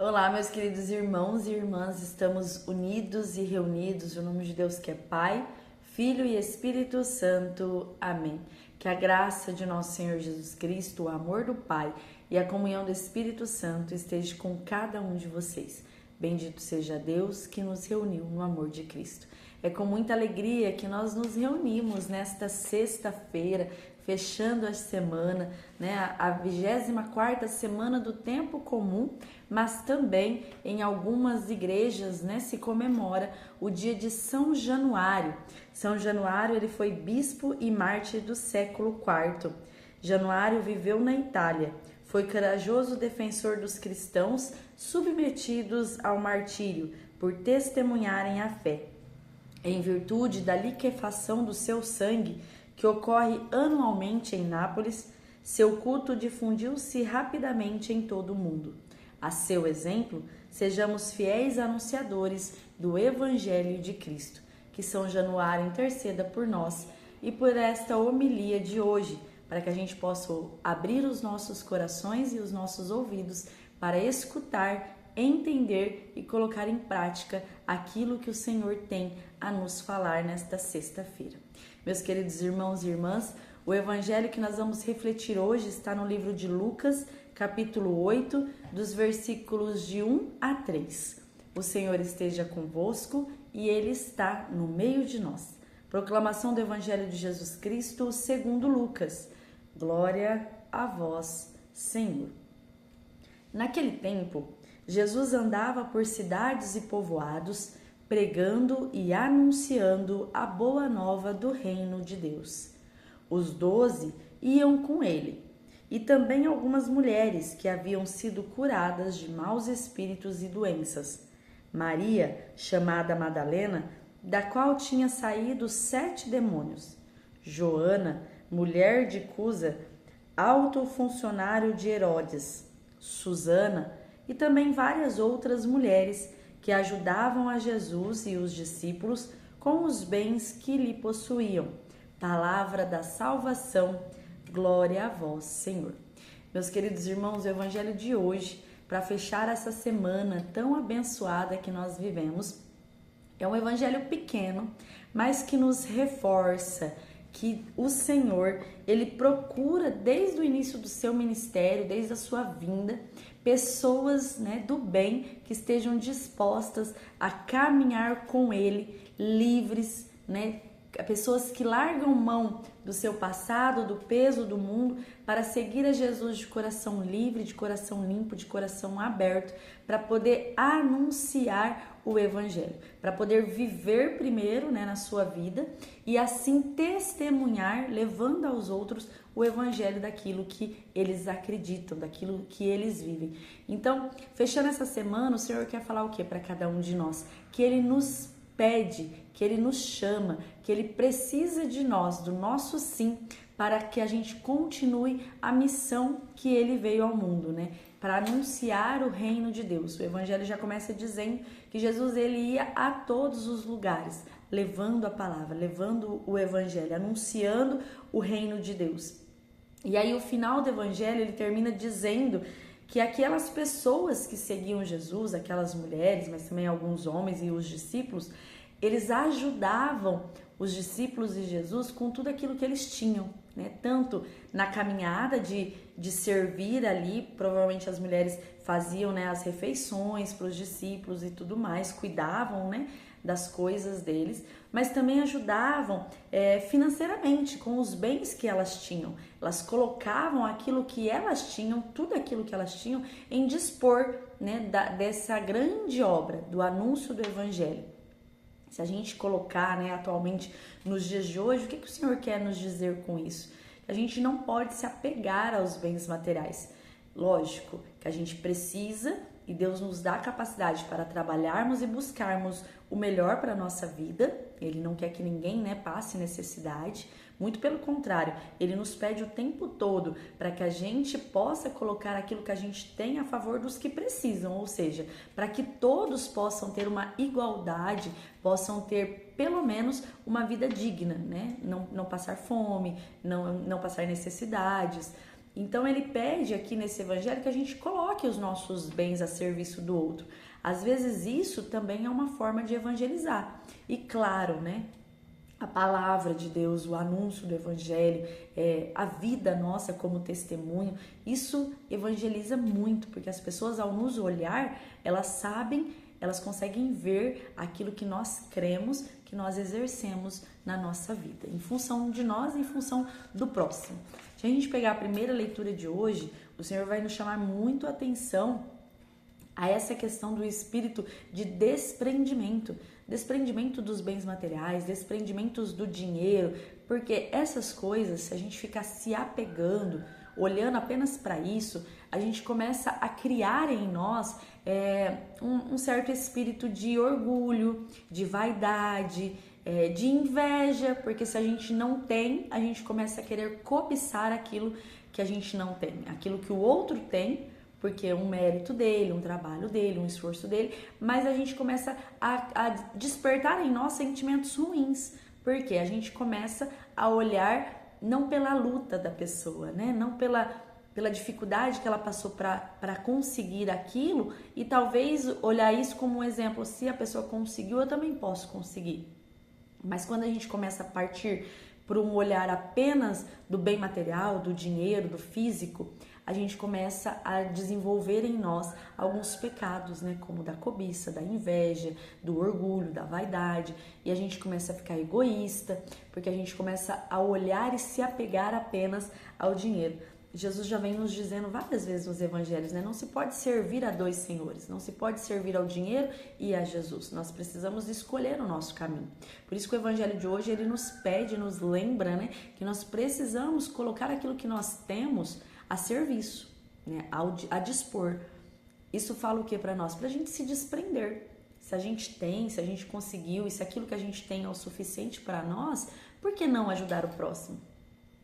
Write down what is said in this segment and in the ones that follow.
Olá, meus queridos irmãos e irmãs, estamos unidos e reunidos no nome de Deus que é Pai, Filho e Espírito Santo. Amém. Que a graça de nosso Senhor Jesus Cristo, o amor do Pai e a comunhão do Espírito Santo esteja com cada um de vocês. Bendito seja Deus que nos reuniu no amor de Cristo. É com muita alegria que nós nos reunimos nesta sexta-feira, fechando a semana, a 24ª semana do tempo comum, mas também em algumas igrejas, se comemora o dia de São Januário. São Januário, ele foi bispo e mártir do século IV. Januário viveu na Itália. Foi corajoso defensor dos cristãos submetidos ao martírio por testemunharem a fé. Em virtude da liquefação do seu sangue, que ocorre anualmente em Nápoles, seu culto difundiu-se rapidamente em todo o mundo. A seu exemplo, sejamos fiéis anunciadores do Evangelho de Cristo. Que São Januário interceda por nós e por esta homilia de hoje, para que a gente possa abrir os nossos corações e os nossos ouvidos para escutar, entender e colocar em prática aquilo que o Senhor tem a nos falar nesta sexta-feira. Meus queridos irmãos e irmãs, o evangelho que nós vamos refletir hoje está no livro de Lucas, capítulo 8, dos versículos de 1 a 3. O Senhor esteja convosco e Ele está no meio de nós. Proclamação do Evangelho de Jesus Cristo segundo Lucas. Glória a vós, Senhor. Naquele tempo, Jesus andava por cidades e povoados, pregando e anunciando a boa nova do reino de Deus. Os 12 iam com ele, e também algumas mulheres que haviam sido curadas de maus espíritos e doenças. Maria, chamada Madalena, da qual tinha saído 7 demônios. Joana, mulher de Cusa, alto funcionário de Herodes. Susana, e também várias outras mulheres que ajudavam a Jesus e os discípulos com os bens que lhe possuíam. Palavra da salvação, glória a vós, Senhor. Meus queridos irmãos, o evangelho de hoje, para fechar essa semana tão abençoada que nós vivemos, é um evangelho pequeno, mas que nos reforça que o Senhor, ele procura desde o início do seu ministério, desde a sua vinda, pessoas do bem que estejam dispostas a caminhar com ele, livres, pessoas que largam mão do seu passado, do peso do mundo, para seguir a Jesus de coração livre, de coração limpo, de coração aberto, para poder anunciar o Evangelho, para poder viver primeiro na sua vida e assim testemunhar, levando aos outros o Evangelho daquilo que eles acreditam, daquilo que eles vivem. Então, fechando essa semana, o Senhor quer falar o que para cada um de nós? Que Ele nos pede, que Ele nos chama, que Ele precisa de nós, do nosso sim, para que a gente continue a missão que Ele veio ao mundo, para anunciar o reino de Deus. O Evangelho já começa dizendo que Jesus ele ia a todos os lugares, levando a palavra, levando o Evangelho, anunciando o reino de Deus. E aí o final do Evangelho ele termina dizendo que aquelas pessoas que seguiam Jesus, aquelas mulheres, mas também alguns homens e os discípulos, eles ajudavam os discípulos de Jesus com tudo aquilo que eles tinham, tanto na caminhada de servir ali, provavelmente as mulheres faziam as refeições para os discípulos e tudo mais, cuidavam das coisas deles, mas também ajudavam financeiramente com os bens que elas tinham. Elas colocavam aquilo que elas tinham, tudo aquilo que elas tinham, em dispor dessa grande obra do anúncio do Evangelho. Se a gente colocar atualmente nos dias de hoje, o que o Senhor quer nos dizer com isso? Que a gente não pode se apegar aos bens materiais. Lógico que a gente precisa e Deus nos dá a capacidade para trabalharmos e buscarmos o melhor para a nossa vida. Ele não quer que ninguém passe necessidade, muito pelo contrário, Ele nos pede o tempo todo para que a gente possa colocar aquilo que a gente tem a favor dos que precisam, ou seja, para que todos possam ter uma igualdade, possam ter pelo menos uma vida digna, não passar fome, não passar necessidades. Então ele pede aqui nesse evangelho que a gente coloque os nossos bens a serviço do outro. Às vezes isso também é uma forma de evangelizar. E claro, né? A palavra de Deus, o anúncio do evangelho, a vida nossa como testemunho, isso evangeliza muito, porque as pessoas ao nos olhar, elas sabem, elas conseguem ver aquilo que nós cremos, que nós exercemos na nossa vida, em função de nós e em função do próximo. Se a gente pegar a primeira leitura de hoje, o Senhor vai nos chamar muito a atenção a essa questão do espírito de desprendimento dos bens materiais, desprendimentos do dinheiro, porque essas coisas, se a gente ficar se apegando, olhando apenas para isso, a gente começa a criar em nós um certo espírito de orgulho, de vaidade, de inveja, porque se a gente não tem, a gente começa a querer cobiçar aquilo que a gente não tem, aquilo que o outro tem, porque é um mérito dele, um trabalho dele, um esforço dele, mas a gente começa a despertar em nós sentimentos ruins, porque a gente começa a olhar não pela luta da pessoa, né? Não pela dificuldade que ela passou para conseguir aquilo, e talvez olhar isso como um exemplo, se a pessoa conseguiu, eu também posso conseguir. Mas quando a gente começa a partir por um olhar apenas do bem material, do dinheiro, do físico, a gente começa a desenvolver em nós alguns pecados, né? Como da cobiça, da inveja, do orgulho, da vaidade, e a gente começa a ficar egoísta, porque a gente começa a olhar e se apegar apenas ao dinheiro. Jesus já vem nos dizendo várias vezes nos evangelhos, né? Não se pode servir a dois senhores, não se pode servir ao dinheiro e a Jesus. Nós precisamos escolher o nosso caminho. Por isso que o evangelho de hoje, ele nos pede, nos lembra, né? Que nós precisamos colocar aquilo que nós temos a serviço, né? A dispor. Isso fala o que para nós? Para a gente se desprender. Se a gente tem, se a gente conseguiu, e se aquilo que a gente tem é o suficiente para nós, por que não ajudar o próximo?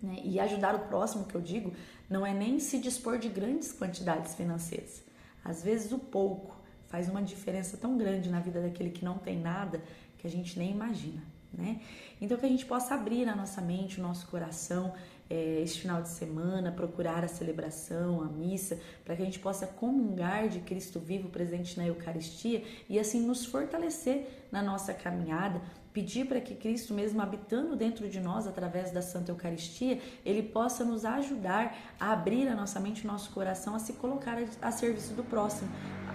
Né? E ajudar o próximo, que eu digo, não é nem se dispor de grandes quantidades financeiras. Às vezes o pouco faz uma diferença tão grande na vida daquele que não tem nada que a gente nem imagina, né? Então que a gente possa abrir a nossa mente, o nosso coração, este final de semana, procurar a celebração, a missa, para que a gente possa comungar de Cristo vivo presente na Eucaristia e assim nos fortalecer na nossa caminhada, pedir para que Cristo mesmo habitando dentro de nós através da Santa Eucaristia, Ele possa nos ajudar a abrir a nossa mente, o nosso coração, a se colocar a serviço do próximo,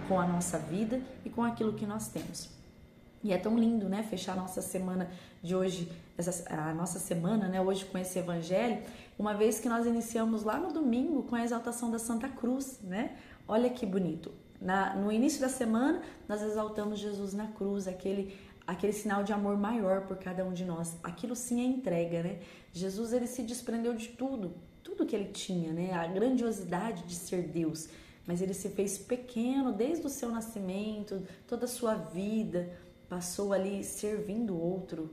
com a nossa vida e com aquilo que nós temos. E é tão lindo, né, fechar a nossa semana de hoje, a nossa semana, né, hoje com esse evangelho, uma vez que nós iniciamos lá no domingo com a exaltação da Santa Cruz, né? Olha que bonito. No início da semana, nós exaltamos Jesus na cruz, aquele sinal de amor maior por cada um de nós. Aquilo sim é entrega, né? Jesus, ele se desprendeu de tudo que ele tinha, né? A grandiosidade de ser Deus, mas ele se fez pequeno desde o seu nascimento, toda a sua vida, passou ali servindo o outro,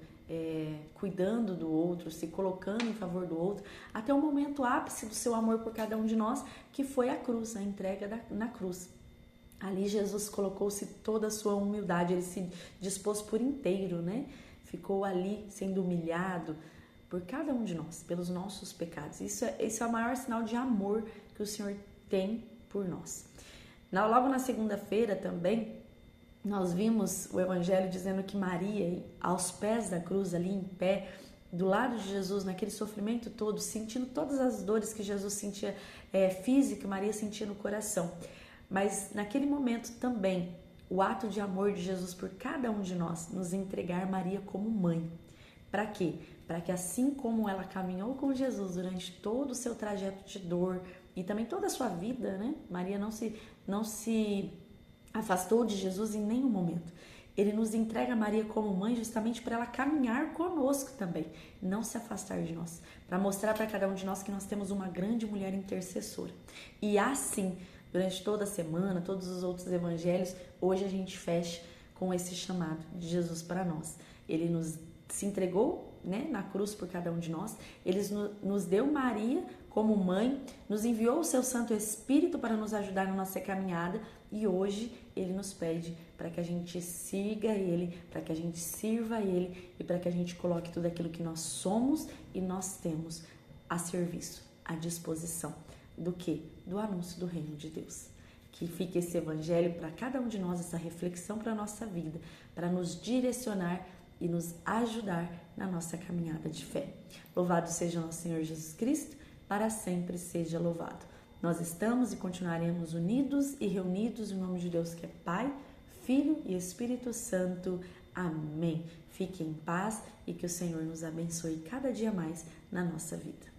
cuidando do outro, se colocando em favor do outro, até o momento ápice do seu amor por cada um de nós, que foi a cruz, a entrega na cruz. Ali Jesus colocou-se toda a sua humildade, ele se dispôs por inteiro, né? Ficou ali sendo humilhado por cada um de nós, pelos nossos pecados. Esse é o maior sinal de amor que o Senhor tem por nós. Logo na segunda-feira também, nós vimos o Evangelho dizendo que Maria, aos pés da cruz, ali em pé, do lado de Jesus, naquele sofrimento todo, sentindo todas as dores que Jesus sentia física, Maria sentia no coração. Mas naquele momento também, o ato de amor de Jesus por cada um de nós, nos entregar Maria como mãe. Para quê? Para que assim como ela caminhou com Jesus durante todo o seu trajeto de dor e também toda a sua vida, né? Maria não se afastou de Jesus em nenhum momento. Ele nos entrega Maria como mãe justamente para ela caminhar conosco também, não se afastar de nós, para mostrar para cada um de nós que nós temos uma grande mulher intercessora. E assim, durante toda a semana, todos os outros evangelhos, hoje a gente fecha com esse chamado de Jesus para nós. Ele se entregou, né, na cruz por cada um de nós, ele nos deu Maria como mãe, nos enviou o seu Santo Espírito para nos ajudar na nossa caminhada e hoje ele nos pede para que a gente siga ele, para que a gente sirva ele e para que a gente coloque tudo aquilo que nós somos e nós temos a serviço, à disposição do quê? Do anúncio do reino de Deus. Que fique esse evangelho para cada um de nós, essa reflexão para a nossa vida, para nos direcionar e nos ajudar na nossa caminhada de fé. Louvado seja nosso Senhor Jesus Cristo, para sempre seja louvado. Nós estamos e continuaremos unidos e reunidos em nome de Deus que é Pai, Filho e Espírito Santo. Amém. Fique em paz e que o Senhor nos abençoe cada dia mais na nossa vida.